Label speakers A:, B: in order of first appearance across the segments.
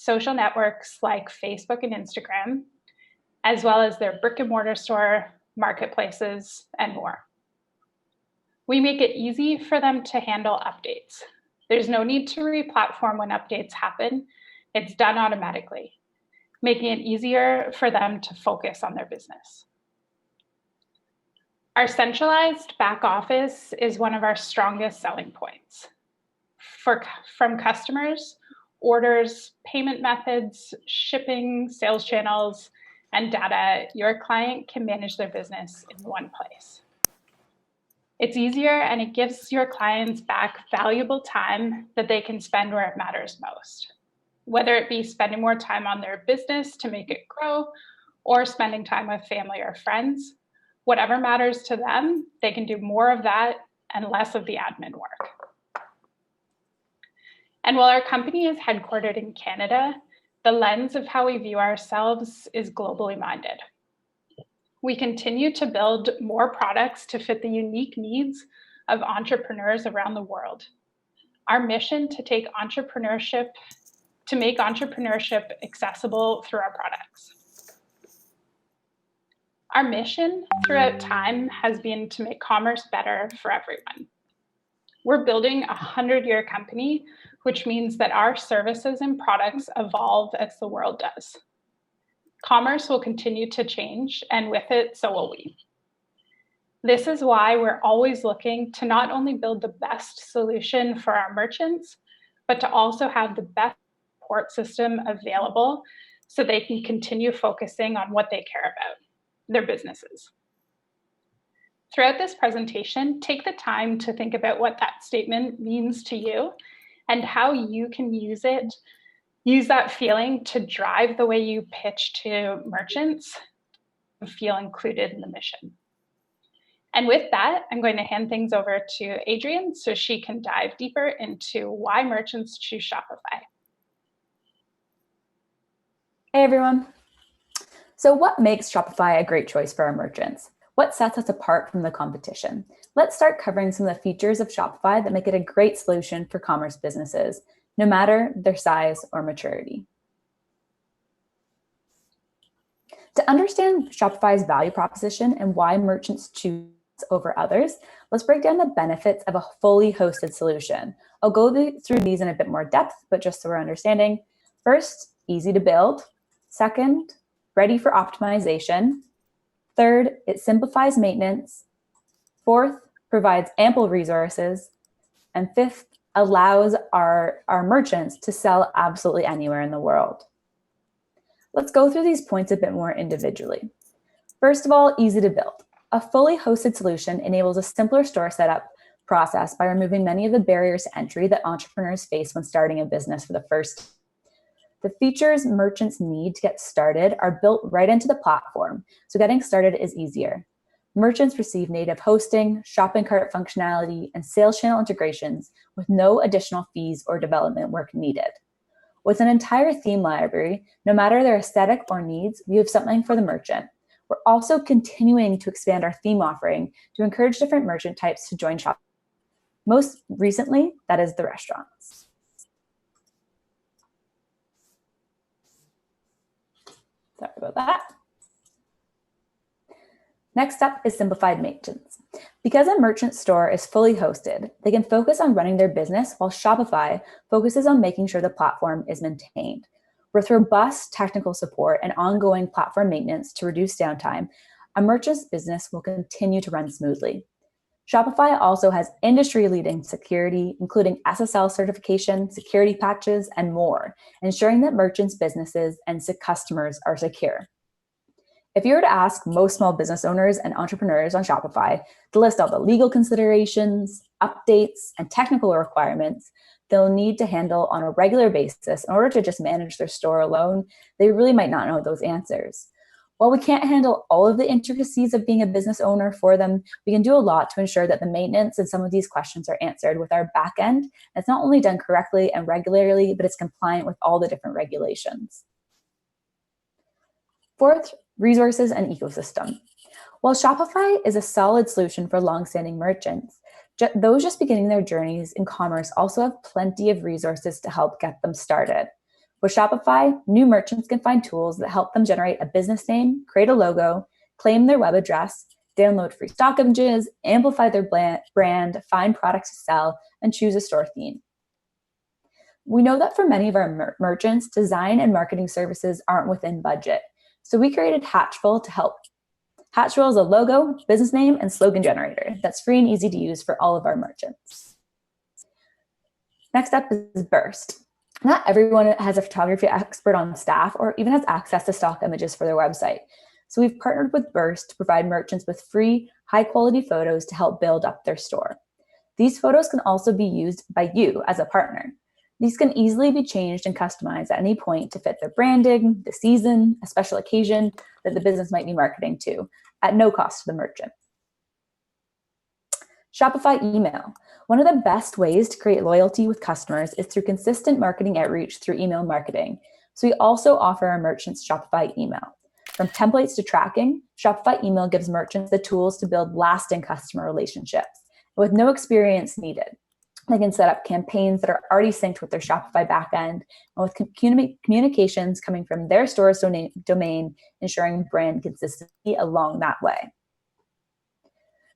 A: social networks like Facebook and Instagram, as well as their brick and mortar store, marketplaces, and more. We make it easy for them to handle updates. There's no need to re-platform when updates happen. It's done automatically, making it easier for them to focus on their business. Our centralized back office is one of our strongest selling points. From customers, orders, payment methods, shipping, sales channels, and data, your client can manage their business in one place. It's easier and it gives your clients back valuable time that they can spend where it matters most, whether it be spending more time on their business to make it grow or spending time with family or friends. Whatever matters to them, they can do more of that and less of the admin work. And while our company is headquartered in Canada, the lens of how we view ourselves is globally minded. We continue to build more products to fit the unique needs of entrepreneurs around the world. Our mission to make entrepreneurship accessible through our products. Our mission throughout time has been to make commerce better for everyone. We're building a 100-year company, which means that our services and products evolve as the world does. Commerce will continue to change, and with it, so will we. This is why we're always looking to not only build the best solution for our merchants, but to also have the best support system available so they can continue focusing on what they care about, their businesses. Throughout this presentation, take the time to think about what that statement means to you and how you can use that feeling to drive the way you pitch to merchants and feel included in the mission. And with that, I'm going to hand things over to Adrienne so she can dive deeper into why merchants choose Shopify.
B: Hey everyone. So what makes Shopify a great choice for our merchants? What sets us apart from the competition? Let's start covering some of the features of Shopify that make it a great solution for commerce businesses, no matter their size or maturity. To understand Shopify's value proposition and why merchants choose over others, let's break down the benefits of a fully hosted solution. I'll go through these in a bit more depth, but just so we're understanding. First, easy to build. Second, ready for optimization. Third, it simplifies maintenance. Fourth, provides ample resources. And fifth, allows our merchants to sell absolutely anywhere in the world. Let's go through these points a bit more individually. First of all, easy to build. A fully hosted solution enables a simpler store setup process by removing many of the barriers to entry that entrepreneurs face when starting a business for the first time. The features merchants need to get started are built right into the platform, so getting started is easier. Merchants receive native hosting, shopping cart functionality, and sales channel integrations with no additional fees or development work needed. With an entire theme library, no matter their aesthetic or needs, we have something for the merchant. We're also continuing to expand our theme offering to encourage different merchant types to join Shopify. Most recently, that is the restaurants. Sorry about that. Next up is simplified maintenance. Because a merchant store is fully hosted, they can focus on running their business while Shopify focuses on making sure the platform is maintained. With robust technical support and ongoing platform maintenance to reduce downtime, a merchant's business will continue to run smoothly. Shopify also has industry-leading security, including SSL certification, security patches, and more, ensuring that merchants' businesses and customers are secure. If you were to ask most small business owners and entrepreneurs on Shopify to list all the legal considerations, updates, and technical requirements they'll need to handle on a regular basis in order to just manage their store alone, they really might not know those answers. While we can't handle all of the intricacies of being a business owner for them, we can do a lot to ensure that the maintenance and some of these questions are answered with our back end. It's not only done correctly and regularly, but it's compliant with all the different regulations. Fourth, resources and ecosystem. While Shopify is a solid solution for long-standing merchants, those just beginning their journeys in commerce also have plenty of resources to help get them started. With Shopify, new merchants can find tools that help them generate a business name, create a logo, claim their web address, download free stock images, amplify their brand, find products to sell, and choose a store theme. We know that for many of our merchants, design and marketing services aren't within budget. So we created Hatchful to help. Hatchful is a logo, business name, and slogan generator that's free and easy to use for all of our merchants. Next up is Burst. Not everyone has a photography expert on staff or even has access to stock images for their website. So we've partnered with Burst to provide merchants with free, high-quality photos to help build up their store. These photos can also be used by you as a partner. These can easily be changed and customized at any point to fit their branding, the season, a special occasion that the business might be marketing to, at no cost to the merchant. Shopify email. One of the best ways to create loyalty with customers is through consistent marketing outreach through email marketing. So we also offer our merchants Shopify email. From templates to tracking, Shopify email gives merchants the tools to build lasting customer relationships with no experience needed. They can set up campaigns that are already synced with their Shopify backend and with communications coming from their store's domain, ensuring brand consistency along that way.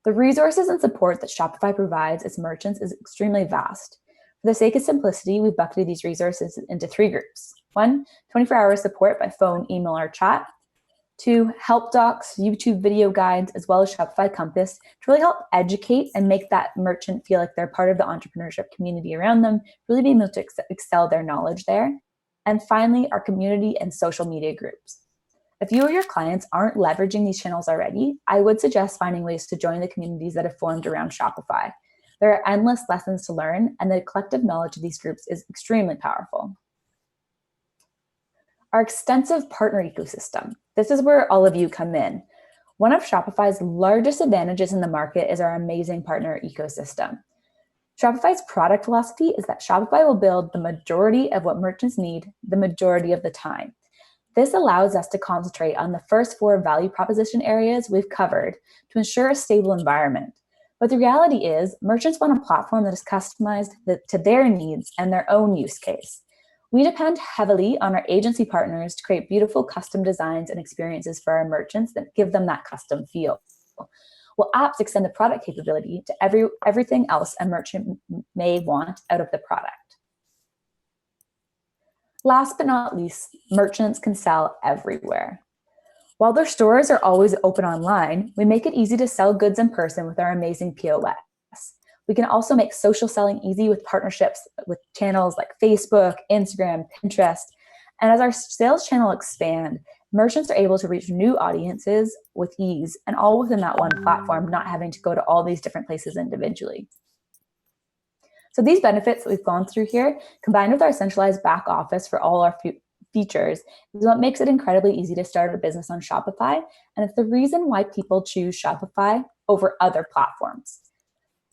B: The resources and support that Shopify provides its merchants is extremely vast. For the sake of simplicity, we've bucketed these resources into 3 groups. 1, 24-hour support by phone, email, or chat. 2, help docs, YouTube video guides, as well as Shopify Compass to really help educate and make that merchant feel like they're part of the entrepreneurship community around them, really being able to excel their knowledge there. And finally, our community and social media groups. If you or your clients aren't leveraging these channels already, I would suggest finding ways to join the communities that have formed around Shopify. There are endless lessons to learn, and the collective knowledge of these groups is extremely powerful. Our extensive partner ecosystem. This is where all of you come in. One of Shopify's largest advantages in the market is our amazing partner ecosystem. Shopify's product philosophy is that Shopify will build the majority of what merchants need the majority of the time. This allows us to concentrate on the first 4 value proposition areas we've covered to ensure a stable environment. But the reality is, merchants want a platform that is customized to their needs and their own use case. We depend heavily on our agency partners to create beautiful custom designs and experiences for our merchants that give them that custom feel. While apps extend the product capability to everything else a merchant may want out of the product. Last but not least, merchants can sell everywhere. While their stores are always open online, we make it easy to sell goods in person with our amazing POS. We can also make social selling easy with partnerships with channels like Facebook, Instagram, Pinterest. And as our sales channel expand, merchants are able to reach new audiences with ease and all within that one platform, not having to go to all these different places individually. So these benefits that we've gone through here, combined with our centralized back office for all our features, is what makes it incredibly easy to start a business on Shopify. And it's the reason why people choose Shopify over other platforms.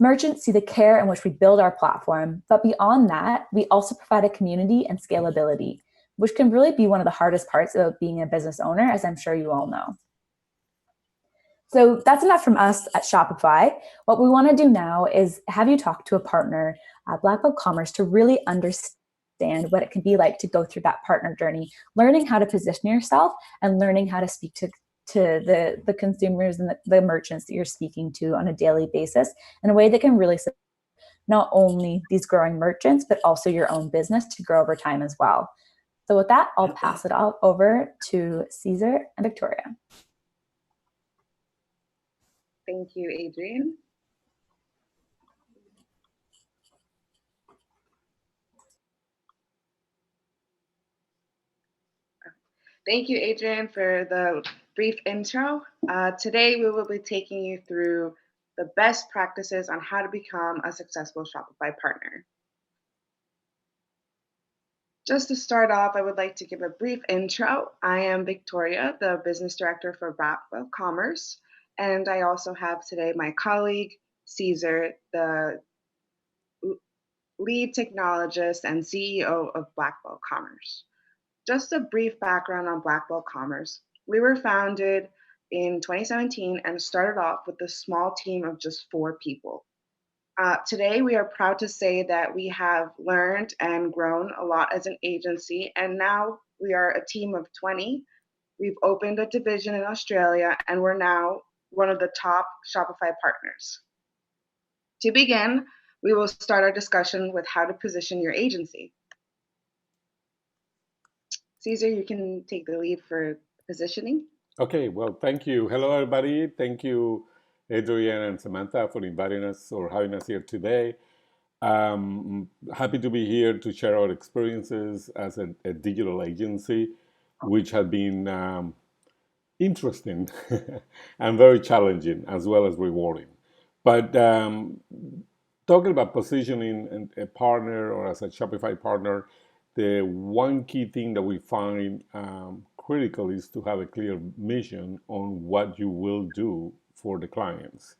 B: Merchants see the care in which we build our platform, but beyond that, we also provide a community and scalability, which can really be one of the hardest parts about being a business owner, as I'm sure you all know. So that's enough from us at Shopify. What we want to do now is have you talk to a partner at Black Belt Commerce to really understand what it can be like to go through that partner journey, learning how to position yourself and learning how to speak to the consumers and the merchants that you're speaking to on a daily basis in a way that can really support not only these growing merchants, but also your own business to grow over time as well. So with that, I'll pass it all over to Caesar and Victoria.
C: Thank you, Adrienne. Thank you, Adrienne, for the brief intro. Today, we will be taking you through the best practices on how to become a successful Shopify partner. Just to start off, I would like to give a brief intro. I am Victoria, the business director for Black Belt Commerce, and I also have today my colleague, Caesar, the lead technologist and CEO of Black Belt Commerce. Just a brief background on Black Belt Commerce. We were founded in 2017 and started off with a small team of just 4 people. Today, we are proud to say that we have learned and grown a lot as an agency, and now we are a team of 20. We've opened a division in Australia, and we're now one of the top Shopify partners. To begin, we will start our discussion with how to position your agency. Caesar, you can take the lead for positioning.
D: Okay, well, thank you. Hello, everybody. Thank you, Adrienne and Samantha, for inviting us or having us here today. Happy to be here to share our experiences as a digital agency, which have been interesting and very challenging as well as rewarding. But talking about positioning a partner or as a Shopify partner, the one key thing that we find critical is to have a clear mission on what you will do for the clients.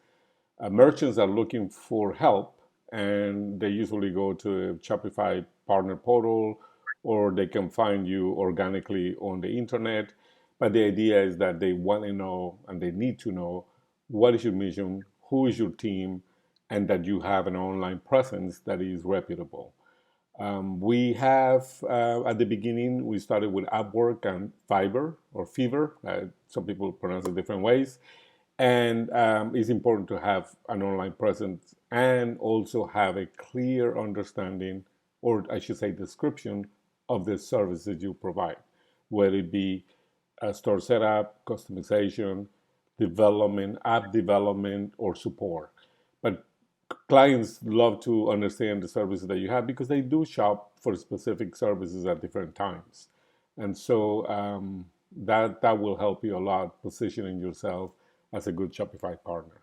D: Merchants are looking for help, and they usually go to a Shopify partner portal, or they can find you organically on the internet. But the idea is that they want to know and they need to know what is your mission, who is your team, and that you have an online presence that is reputable. We have, at the beginning, we started with Upwork and Fiverr or Fever. Some people pronounce it different ways. And it's important to have an online presence and also have a clear understanding, or I should say, description of the services you provide, whether it be store setup, customization, development, app development, or support. But clients love to understand the services that you have because they do shop for specific services at different times. And so that will help you a lot positioning yourself as a good Shopify partner.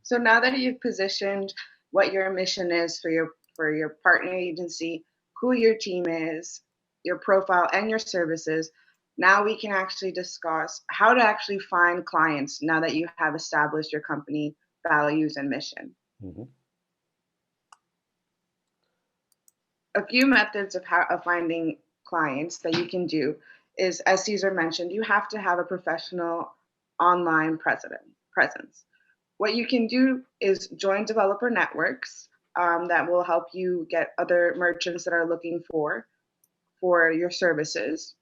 C: So now that you've positioned what your mission is for your partner agency, who your team is, your profile, and your services, now we can actually discuss how to actually find clients now that you have established your company values and mission.
D: Mm-hmm.
C: A few methods of finding clients that you can do is, as Caesar mentioned, you have to have a professional online presence. What you can do is join developer networks that will help you get other merchants that are looking for your services.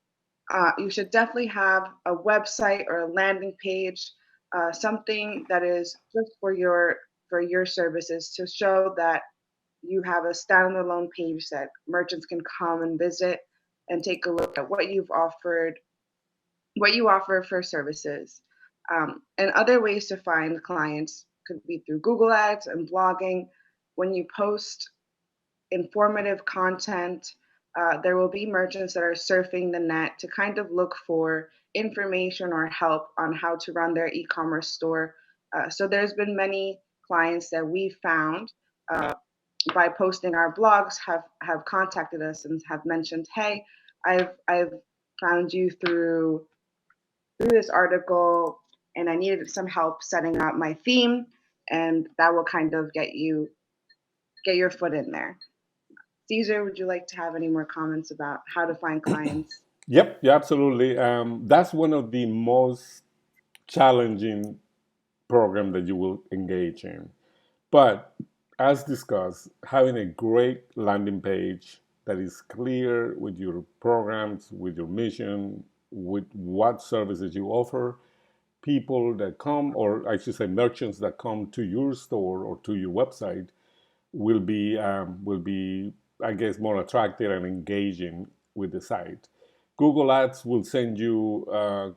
C: You should definitely have a website or a landing page, something that is just for your services to show that you have a standalone page that merchants can come and visit and take a look at what you offer for services. And other ways to find clients could be through Google Ads and blogging. When you post informative content, there will be merchants that are surfing the net to kind of look for information or help on how to run their e-commerce store. So there's been many clients that we found by posting our blogs have contacted us and have mentioned, hey, I've found you through this article and I needed some help setting up my theme, and that will kind of get your foot in there. Caesar, would you like to have any more comments about how to find clients?
D: Yep, yeah, absolutely. That's one of the most challenging program that you will engage in. But as discussed, having a great landing page that is clear with your programs, with your mission, with what services you offer, people that come, or I should say merchants that come to your store or to your website, will be, I guess, more attractive and engaging with the site. Google Ads will send you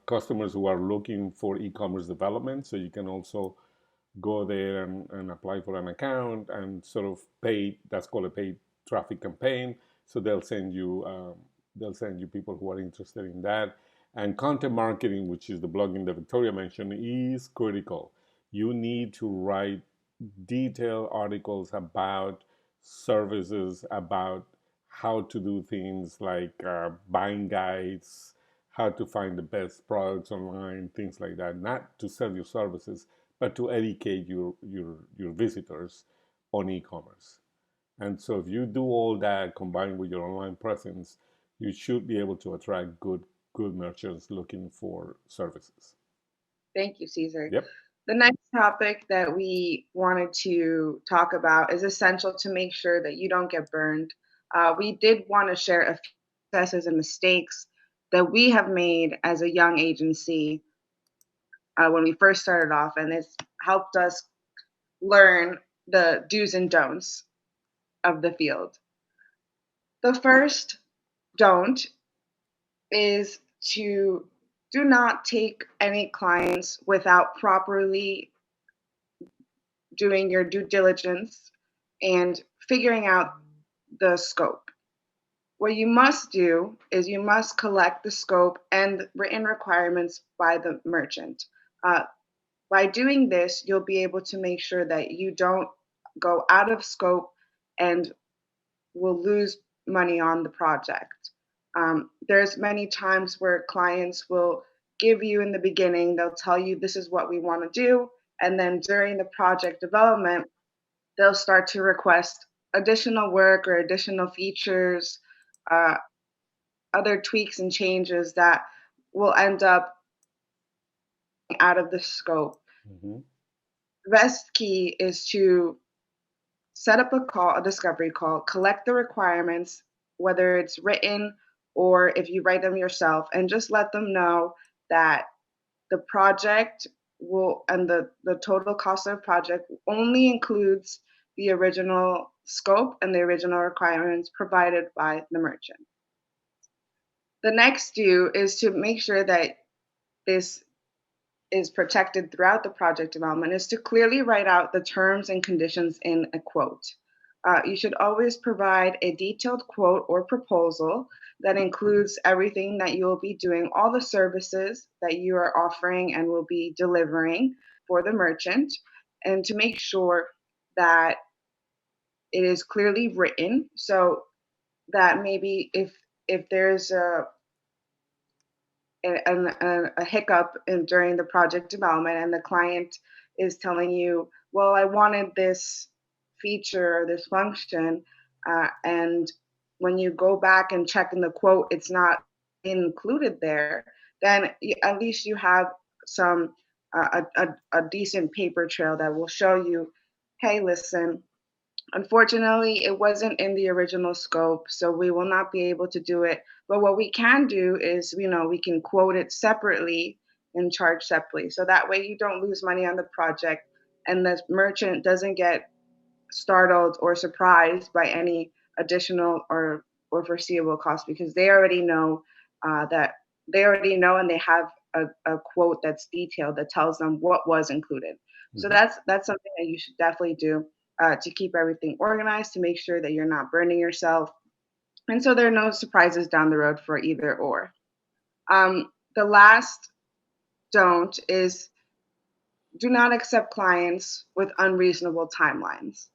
D: customers who are looking for e-commerce development, so you can also go there and apply for an account and sort of pay. That's called a paid traffic campaign. So they'll send you people who are interested in that. And content marketing, which is the blogging that Victoria mentioned, is critical. You need to write detailed articles about services, about how to do things like buying guides, how to find the best products online, things like that. Not to sell your services, but to educate your visitors on e-commerce. And so if you do all that combined with your online presence, you should be able to attract good merchants looking for services.
C: Thank you, Caesar.
D: Yep.
C: The next topic that we wanted to talk about is essential to make sure that you don't get burned. We did want to share a few successes and mistakes that we have made as a young agency when we first started off, and it's helped us learn the do's and don'ts of the field. The first don't is to do not take any clients without properly doing your due diligence and figuring out the scope. What you must do is you must collect the scope and written requirements by the merchant. Uh, by doing this, you'll be able to make sure that you don't go out of scope and will lose money on the project. There's many times where clients will give you in the beginning, they'll tell you this is what we want to do. And then during the project development, they'll start to request additional work or additional features, uh, other tweaks and changes that will end up out of the scope.
D: Mm-hmm.
C: The best key is to set up a discovery call, collect the requirements, whether it's written or if you write them yourself, and just let them know that the project will and the total cost of the project only includes the original scope and the original requirements provided by the merchant. The next do is to make sure that this is protected throughout the project development is to clearly write out the terms and conditions in a quote. You should always provide a detailed quote or proposal that includes everything that you will be doing, all the services that you are offering and will be delivering for the merchant, and to make sure that it is clearly written so that maybe if there's a hiccup during the project development and the client is telling you, well, I wanted this feature or this function, and when you go back and check in the quote, it's not included there, then at least you have some a decent paper trail that will show you, hey, listen, unfortunately, it wasn't in the original scope, so we will not be able to do it. But what we can do is, we can quote it separately and charge separately. So that way you don't lose money on the project and the merchant doesn't get startled or surprised by any additional or foreseeable costs because they already know that they already know and they have a quote that's detailed that tells them what was included. So
D: Mm-hmm.
C: that's something that you should definitely do to keep everything organized, to make sure that you're not burning yourself, and so there are no surprises down the road for either or. The last don't is do not accept clients with unreasonable timelines.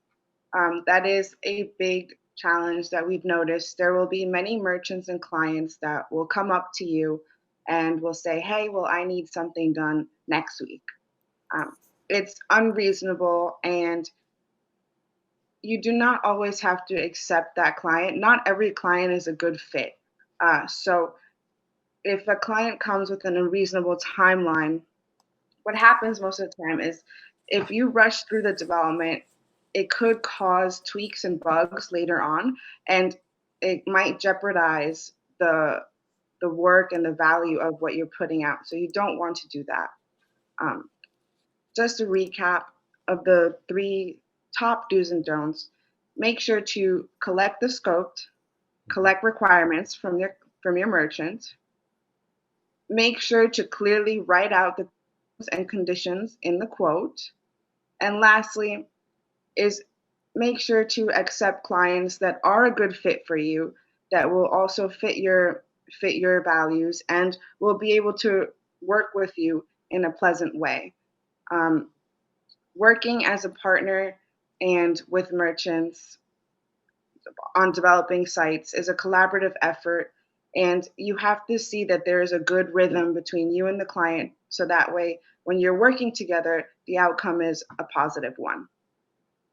C: That is a big challenge that we've noticed. There will be many merchants and clients that will come up to you and will say, hey, well, I need something done next week. Um, it's unreasonable, and you do not always have to accept that client. Not every client is a good fit. So if a client comes with an unreasonable timeline, what happens most of the time is if you rush through the development, it could cause tweaks and bugs later on, and it might jeopardize the work and the value of what you're putting out. So you don't want to do that. Um, just a recap of the three top do's and don'ts: make sure to collect the scope, collect requirements from your merchant, make sure to clearly write out the terms and conditions in the quote, and lastly is make sure to accept clients that are a good fit for you, that will also fit your values and will be able to work with you in a pleasant way. Um, Working as a partner and with merchants on developing sites is a collaborative effort, and you have to see that there is a good rhythm between you and the client so that way when you're working together the outcome is a positive one.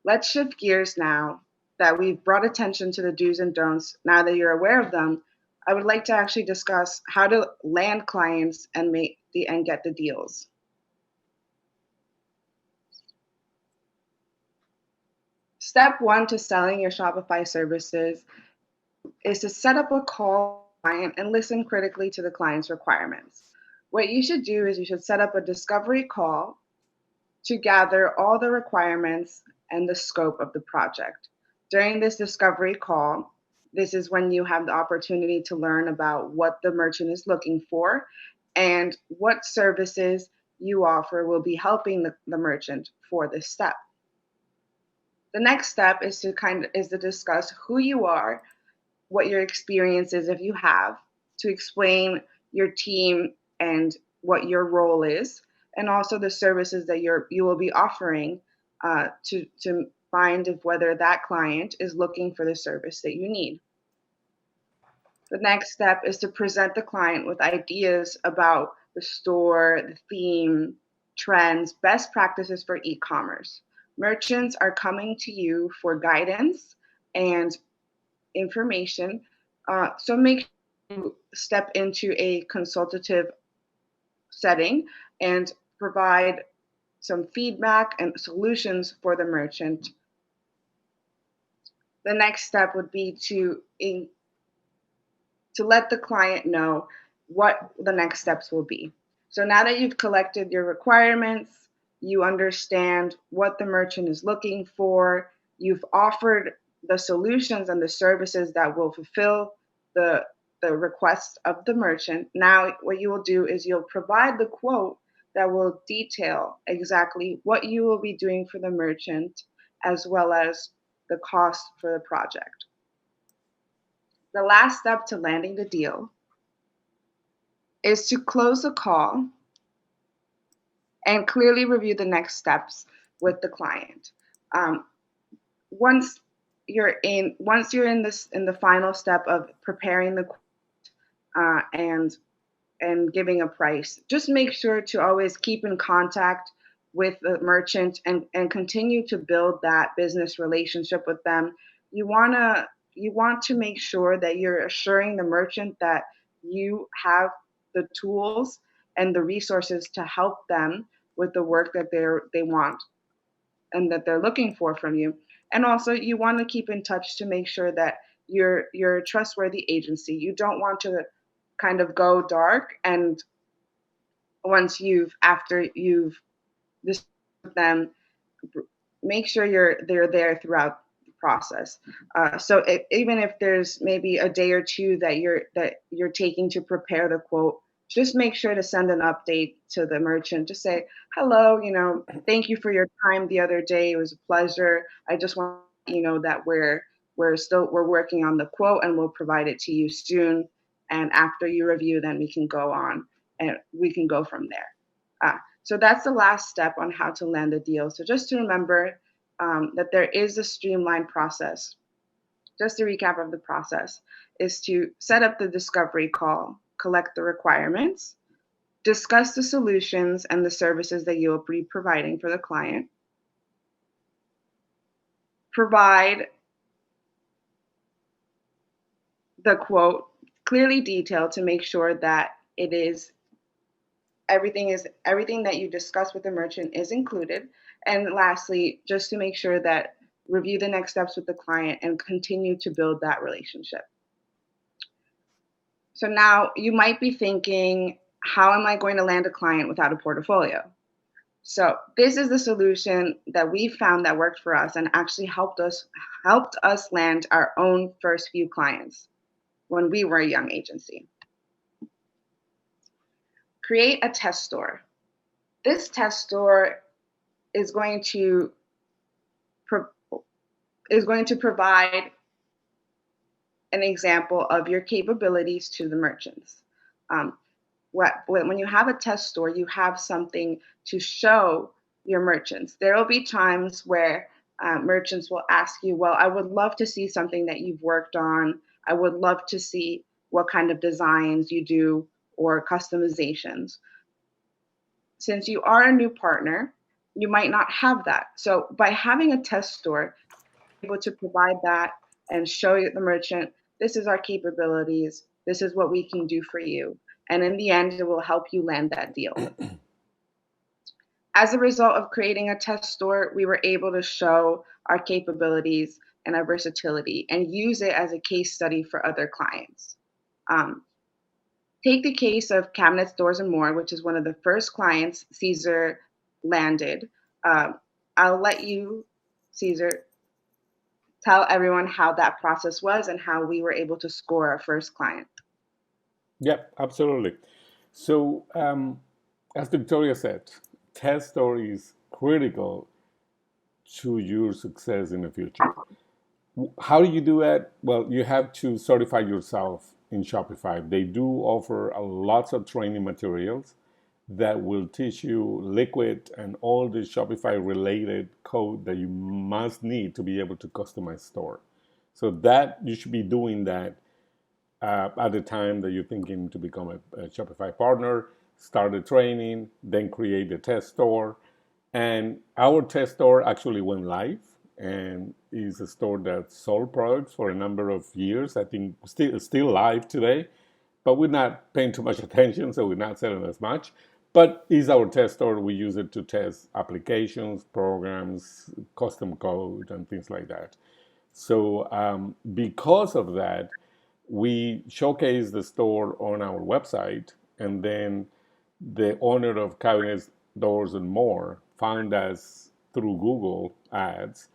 C: Let's shift gears now that we've brought attention to the do's and don'ts. Now that you're aware of them, I would like to actually discuss how to land clients and get the deals. Step one to selling your Shopify services is to set up a call with the client and listen critically to the client's requirements. What you should do is you should set up a discovery call to gather all the requirements and the scope of the project. During this discovery call, this is when you have the opportunity to learn about what the merchant is looking for and what services you offer will be helping the merchant for this step. The next step is to discuss who you are, what your experience is if you have, to explain your team and what your role is, and also the services that you will be offering to find if whether that client is looking for the service that you need. The next step is to present the client with ideas about the store, the theme, trends, best practices for e-commerce. Merchants are coming to you for guidance and information. So make sure you step into a consultative setting and provide some feedback and solutions for the merchant. The next step would be to let the client know what the next steps will be. So now that you've collected your requirements, you understand what the merchant is looking for, you've offered the solutions and the services that will fulfill the requests of the merchant. Now what you will do is you'll provide the quote that will detail exactly what you will be doing for the merchant as well as the cost for the project. The last step to landing the deal is to close the call and clearly review the next steps with the client. Once you're in the final step of preparing the and giving a price, just make sure to always keep in contact with the merchant and continue to build that business relationship with them. You want to make sure that you're assuring the merchant that you have the tools and the resources to help them with the work that they want and that they're looking for from you. And also you want to keep in touch to make sure that you're a trustworthy agency. You don't want to kind of go dark and after you've discussed with them, make sure they're there throughout the process. So even if there's maybe a day or two that you're taking to prepare the quote, just make sure to send an update to the merchant. Just say, hello, thank you for your time the other day. It was a pleasure. I just want to let you know that we're working on the quote and we'll provide it to you soon. And after you review, then we can go on and we can go from there. So that's the last step on how to land a deal. So just to remember that there is a streamlined process. Just to recap of the process is to set up the discovery call, collect the requirements, discuss the solutions and the services that you'll be providing for the client, provide the quote clearly detailed to make sure that it is everything that you discuss with the merchant is included. And lastly, just to make sure that review the next steps with the client and continue to build that relationship. So now you might be thinking, how am I going to land a client without a portfolio? So this is the solution that we found that worked for us and actually helped us land our own first few clients when we were a young agency. Create a test store. This test store is going to provide an example of your capabilities to the merchants. When you have a test store, you have something to show your merchants. There will be times where merchants will ask you, well, I would love to see something that you've worked on. I would love to see what kind of designs you do or customizations. Since you are a new partner, you might not have that. So by having a test store, you're able to provide that and show the merchant, this is our capabilities, this is what we can do for you. And in the end, it will help you land that deal. As a result of creating a test store, we were able to show our capabilities and our versatility and use it as a case study for other clients. Um, Take the case of Cabinets, Doors, and More, which is one of the first clients Caesar landed. Um, I'll let you, Caesar, tell everyone how that process was and how we were able to score our first client.
D: Yeah, absolutely. So, as Victoria said, test story is critical to your success in the future. How do you do that? Well, you have to certify yourself in Shopify. They do offer lots of training materials that will teach you Liquid and all the Shopify related code that you must need to be able to customize store. So that you should be doing that at the time that you're thinking to become a Shopify partner, start the training, then create the test store. And our test store actually went live and is a store that sold products for a number of years. I think still live today, but we're not paying too much attention, so we're not selling as much. But is our test store. We use it to test applications, programs, custom code, and things like that. So because of that, we showcase the store on our website, and then the owner of Cabinets, Doors, and More found us through Google Ads.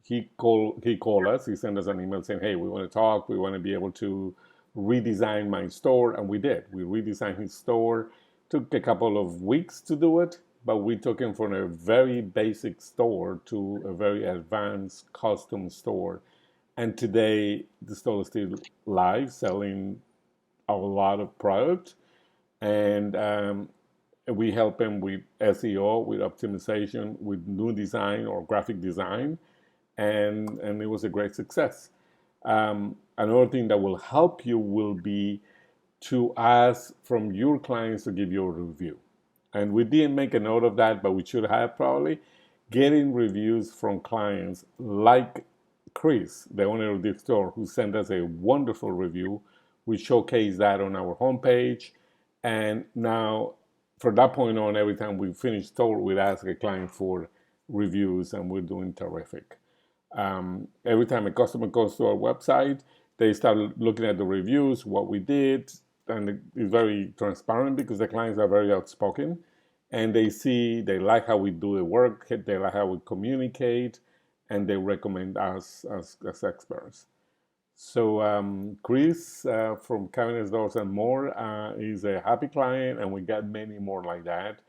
D: He called us. He sent us an email saying, "Hey, we want to talk. We want to be able to redesign my store," and we did. We redesigned his store. Took a couple of weeks to do it, but we took him from a very basic store to a very advanced custom store. And today, the store is still live, selling a lot of product. And we help him with SEO, with optimization, with new design or graphic design. And it was a great success. Another thing that will help you will be to ask from your clients to give you a review. And we didn't make a note of that, but we should have probably. Getting reviews from clients like Chris, the owner of the store, who sent us a wonderful review. We showcase that on our homepage. And now, from that point on, every time we finish store, we ask a client for reviews, and we're doing terrific. Every time a customer comes to our website, they start looking at the reviews, what we did, and it's very transparent because the clients are very outspoken, and they like how we do the work, they like how we communicate, and they recommend us as experts. So Chris from Cabinets, Doors, and More is a happy client, and we got many more like that.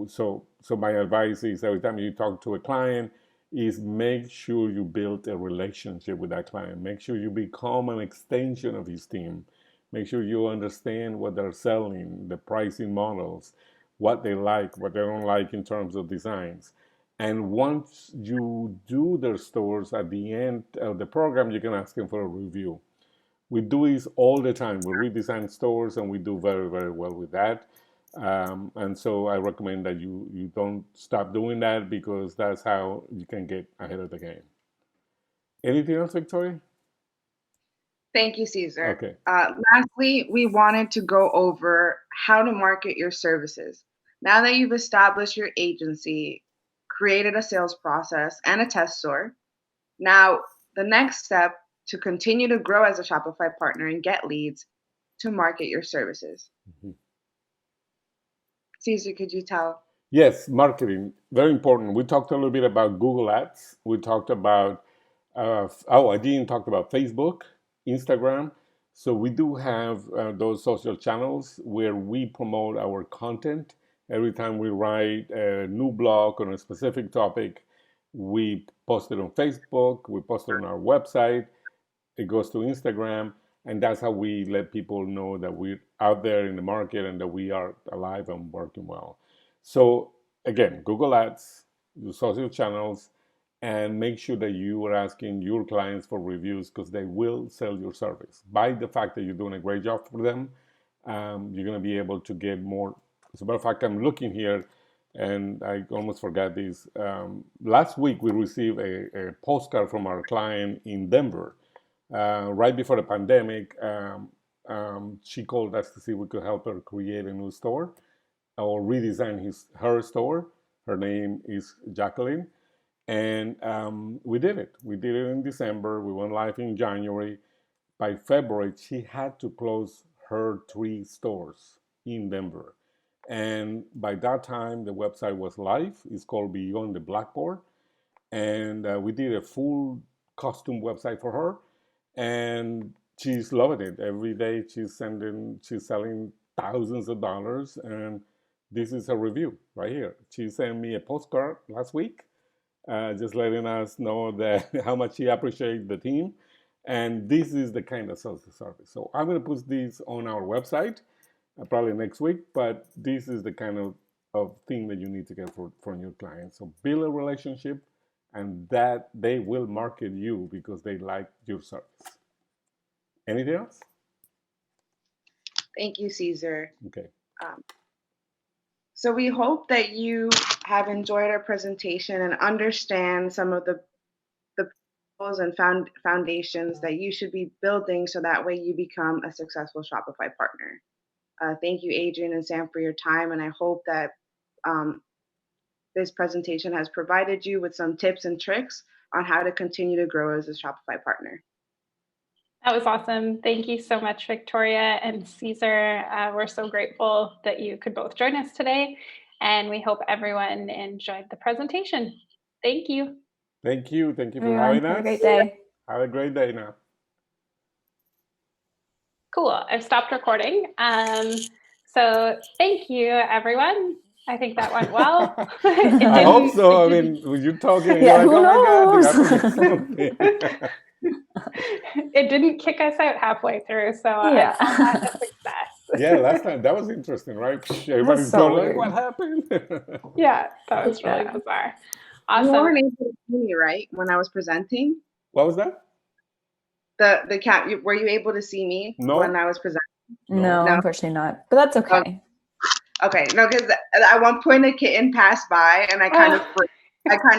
D: So my advice is every time you talk to a client, is make sure you build a relationship with that client. Make sure you become an extension of his team. Make sure you understand what they're selling, the pricing models, what they like, what they don't like in terms of designs. And once you do their stores at the end of the program, you can ask them for a review. We do this all the time. We redesign stores, and we do very, very well with that. And so I recommend that you don't stop doing that, because that's how you can get ahead of the game. Anything else, Victoria?
C: Thank you, Caesar.
D: Okay.
C: Lastly, we wanted to go over how to market your services. Now that you've established your agency, created a sales process and a test store, now the next step to continue to grow as a Shopify partner and get leads to market your services.
D: Mm-hmm.
C: Caesar, could you tell?
D: Yes, marketing, very important. We talked a little bit about Google Ads. We talked about, I didn't talk about Facebook, Instagram. So we do have those social channels where we promote our content. Every time we write a new blog on a specific topic, we post it on Facebook, we post it on our website, it goes to Instagram, and that's how we let people know that we're out there in the market and that we are alive and working well. So again, Google Ads, the social channels, and make sure that you are asking your clients for reviews, because they will sell your service. By the fact that you're doing a great job for them, you're going to be able to get more. As a matter of fact, I'm looking here, and I almost forgot this. Last week, we received a postcard from our client in Denver. Right before the pandemic, she called us to see if we could help her create a new store or redesign her store. Her name is Jacqueline. And we did it. We did it in December. We went live in January. By February, she had to close her 3 stores in Denver. And by that time, the website was live. It's called Beyond the Blackboard. And we did a full custom website for her. And she's loving it. Every day she's selling thousands of dollars. And this is her review right here. She sent me a postcard last week, just letting us know that how much she appreciates the team. And this is the kind of sales service. So I'm going to put this on our website probably next week, but this is the kind of thing that you need to get from your clients. So build a relationship, and that they will market you because they like your service. Anything else?
C: Thank you, Cesar.
D: Okay.
C: So we hope that you have enjoyed our presentation and understand some of the principles and foundations that you should be building so that way you become a successful Shopify partner. Thank you, Adrian and Sam, for your time, and I hope that this presentation has provided you with some tips and tricks on how to continue to grow as a Shopify partner.
A: That was awesome. Thank you so much, Victoria and Cesar. We're so grateful that you could both join us today, and we hope everyone enjoyed the presentation. Thank you.
D: Thank you. Thank you for having us.
B: Have a great day.
D: Have a great day now.
A: Cool. I've stopped recording. So thank you, everyone. I think that went well.
D: I hope so. I mean, when you're talking,
B: Yeah,
D: you're like,
B: who
D: oh my God,
B: knows?
D: you have to get something.
A: It didn't kick us out halfway through, so
B: Yeah.
A: I call that a success.
D: Yeah, last time that was interesting, right? Everybody's
B: so
D: going
B: weird.
D: like, what happened?
A: Yeah, that was really
B: Yeah.
A: bizarre.
C: You
A: Awesome.
C: weren't able to see me, right, when I was presenting?
D: What was that?
C: The cap. Were you able to see me when I was presenting?
B: No, unfortunately not. But that's okay.
C: Okay, no, because at one point a kitten passed by and I kind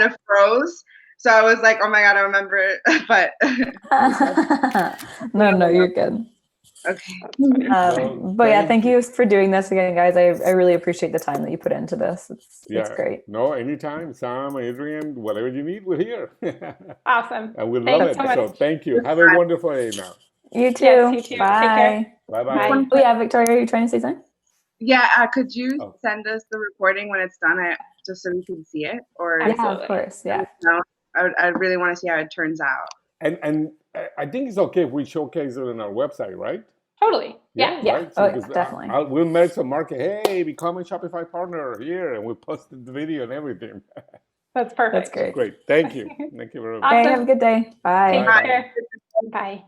C: of froze. So I was like, oh my God, I remember it. But
B: no, you're good.
C: Okay.
B: But yeah, thank you for doing this again, guys. I really appreciate the time that you put into this. It's great.
D: No, anytime, Sam, Adrian, whatever you need, we're here.
A: Awesome.
D: And we love it. So thank you. Have a wonderful day now.
B: You too.
A: Yes, you too.
B: Bye.
A: Take care.
D: Bye-bye.
B: Oh yeah, Victoria, are you trying to say something?
C: Yeah, could you send us the recording when it's done, just so we can see it? Or
B: yeah, of course. Yeah.
C: No, I really want to see how it turns out.
D: And I think it's okay if we showcase it on our website, right?
A: Totally. Yeah.
D: Right? So
B: definitely.
D: We'll make some market. Hey, become a Shopify partner here, and we'll post the video and everything.
A: That's perfect.
B: That's great.
D: Great. Thank you. Thank you very much.
A: Awesome.
B: Okay, have a good day. Bye.
A: Take care. Bye.